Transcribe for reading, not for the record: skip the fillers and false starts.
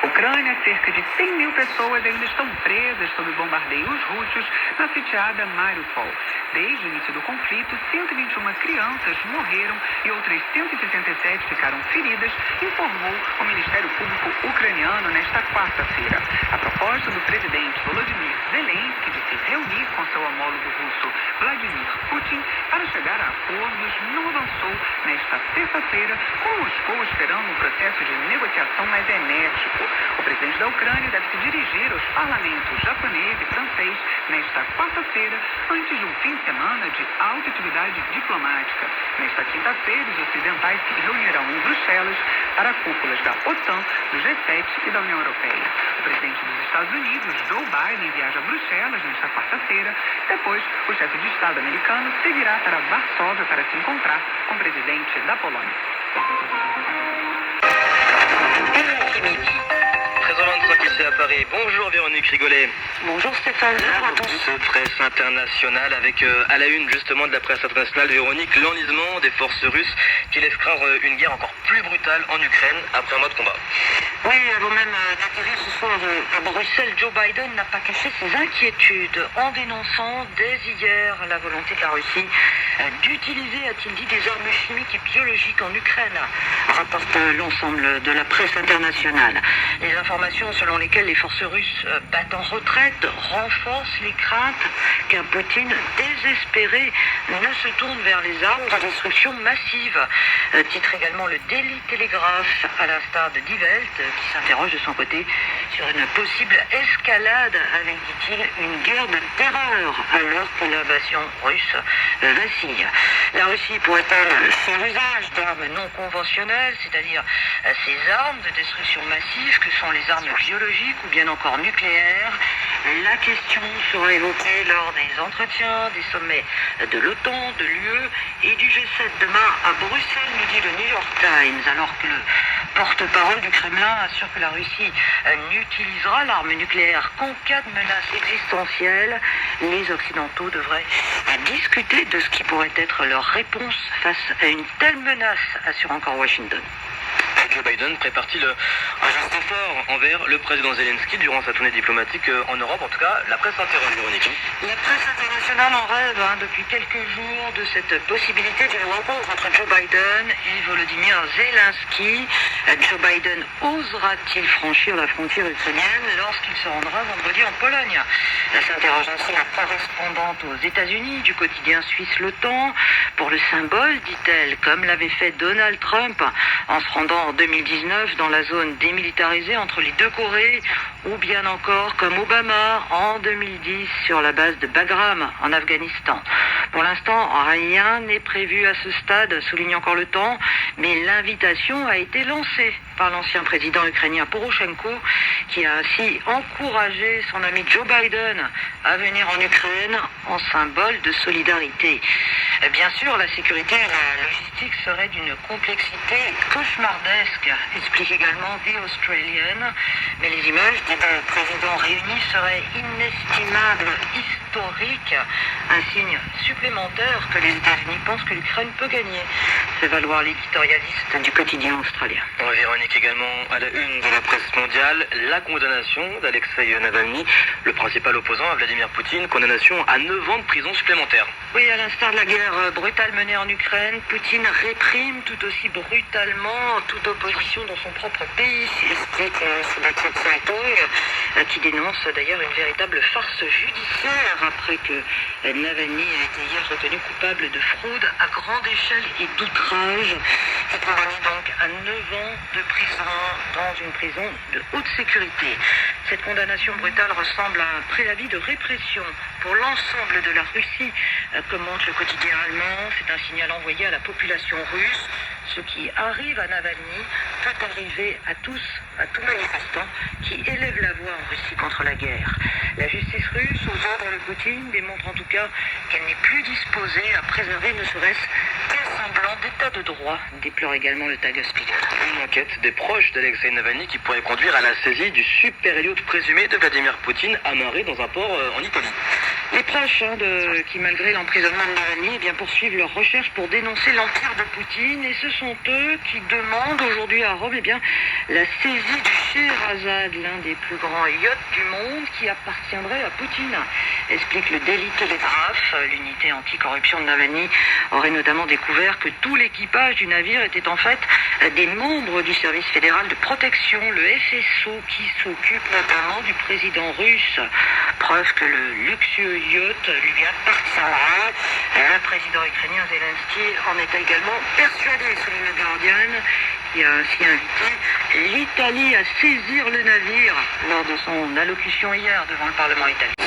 Ucrânia, cerca de 100 mil pessoas ainda estão presas sob bombardeios russos na sitiada Mariupol. Desde o início do conflito, 121 crianças morreram e outras 167 ficaram feridas, informou o Ministério Público ucraniano nesta quarta-feira. A proposta do presidente Volodymyr Zelensky de se reunir com seu homólogo russo Vladimir Putin para chegar a acordos não avançou nesta sexta-feira, com Moscou esperando um processo de negociação mais enérgico. O presidente da Ucrânia deve se dirigir aos parlamentos japonês e francês nesta quarta-feira, antes de um fim de semana de alta atividade diplomática. Nesta quinta-feira, os ocidentais se reunirão em Bruxelas para cúpulas da OTAN, do G7 e da União Europeia. O presidente dos Estados Unidos, Joe Biden, viaja a Bruxelas nesta quarta-feira. Depois, o chefe de Estado americano seguirá para Varsóvia para se encontrar com o presidente da Polônia. Ici à Paris. Bonjour Véronique Rigolet. Bonjour Stéphane. De presse internationale avec à la une justement de la presse internationale, Véronique, l'enlisement des forces russes qui laisse craindre une guerre encore plus brutale en Ukraine après un mois de combat. Oui, avant même d'atterrir ce soir à Bruxelles, Joe Biden n'a pas caché ses inquiétudes en dénonçant dès hier la volonté de la Russie d'utiliser, a-t-il dit, des armes chimiques et biologiques en Ukraine, rapporte l'ensemble de la presse internationale. Les informations selon lesquelles les forces russes battent en retraite renforcent les craintes qu'un Poutine désespéré ne se tourne vers les armes de destruction massive. Titre également le Daily Telegraph, à l'instar de Die Welt, qui s'interroge de son côté sur une possible escalade avec, dit-il, une guerre de terreur alors que l'invasion russe vacille. La Russie pourrait-elle faire usage d'armes non conventionnelles, c'est-à-dire ces armes de destruction massive que sont les armes biologiques ou bien encore nucléaires? La question sera évoquée lors des entretiens, des sommets de l'OTAN, de l'UE et du G7 demain à Bruxelles, nous dit le New York Times, alors que le porte-parole du Kremlin assure que la Russie n'utilisera l'arme nucléaire qu'en cas de menace existentielle. Les Occidentaux devraient discuter de ce qui pourrait être leur réponse face à une telle menace, assure encore Washington. Joe Biden prépare-t-il un geste fort envers le président Zelensky durant sa tournée diplomatique en Europe? En tout cas, la presse s'interroge, Véronique. La presse internationale en rêve depuis quelques jours de cette possibilité d'une rencontre entre Joe Biden et Volodymyr Zelensky. Joe Biden osera-t-il franchir la frontière ukrainienne lorsqu'il se rendra vendredi en Pologne? S'interroge ainsi la correspondante aux États-Unis du quotidien suisse Le Temps. Pour le symbole, dit-elle, comme l'avait fait Donald Trump en se rendant en 2019 dans la zone démilitarisée entre les deux Corées, ou bien encore comme Obama en 2010 sur la base de Bagram en Afghanistan. Pour l'instant, rien n'est prévu à ce stade, souligne encore Le Temps, mais l'invitation a été lancée par l'ancien président ukrainien Poroshenko, qui a ainsi encouragé son ami Joe Biden à venir en Ukraine en symbole de solidarité. Bien sûr, la sécurité et la logistique seraient d'une complexité cauchemardesque, explique également The Australian, mais les images des deux présidents réunis seraient inestimables, historiques, un signe supplémentaire que les États-Unis pensent que l'Ukraine peut gagner, fait valoir l'éditorialiste du quotidien australien. Véronique, également à la une de la presse mondiale, la condamnation d'Alexei Navalny, le principal opposant à Vladimir Poutine, condamnation à 9 ans de prison supplémentaire. Oui, à l'instar de la guerre brutale menée en Ukraine, Poutine réprime tout aussi brutalement toute opposition dans son propre pays, explique Sébastien Zeitung, qui dénonce d'ailleurs une véritable farce judiciaire après que Navalny a été hier reconnu coupable de fraude à grande échelle et d'outrage. Il condamné donc à 9 ans de prison dans une prison de haute sécurité. Cette condamnation brutale ressemble à un préavis de répression pour l'ensemble de la Russie, commente le quotidien allemand. C'est un signal envoyé à la population russe. Ce qui arrive à Navalny peut arriver à tous, à tout manifestant qui élève la voix en Russie contre la guerre. La justice russe, aux ordres de Poutine, démontre en tout cas qu'elle n'est plus disposée à préserver ne serait-ce qu'un semblant d'état de droit, déplore également le Tagesspiegel. Une enquête des proches d'Alexei Navalny qui pourrait conduire à la saisie du super yacht présumé de Vladimir Poutine amarré dans un port en Italie. Les proches qui, malgré l'emprisonnement de Navalny, poursuivent leurs recherches pour dénoncer l'empire de Poutine, et ce sont eux qui demandent aujourd'hui à Rome la saisie du Sherazade, l'un des plus grands yachts du monde qui appartiendrait à Poutine, explique le Daily Telegraph. L'unité anticorruption de Navalny aurait notamment découvert que tout l'équipage du navire était en fait des membres du service fédéral de protection, le FSO, qui s'occupe notamment du président russe. Preuve que le luxueux yacht lui appartiendra. Le président ukrainien Zelensky en est également persuadé, selon le Guardian, qui a ainsi invité l'Italie à saisir le navire lors de son allocution hier devant le Parlement italien.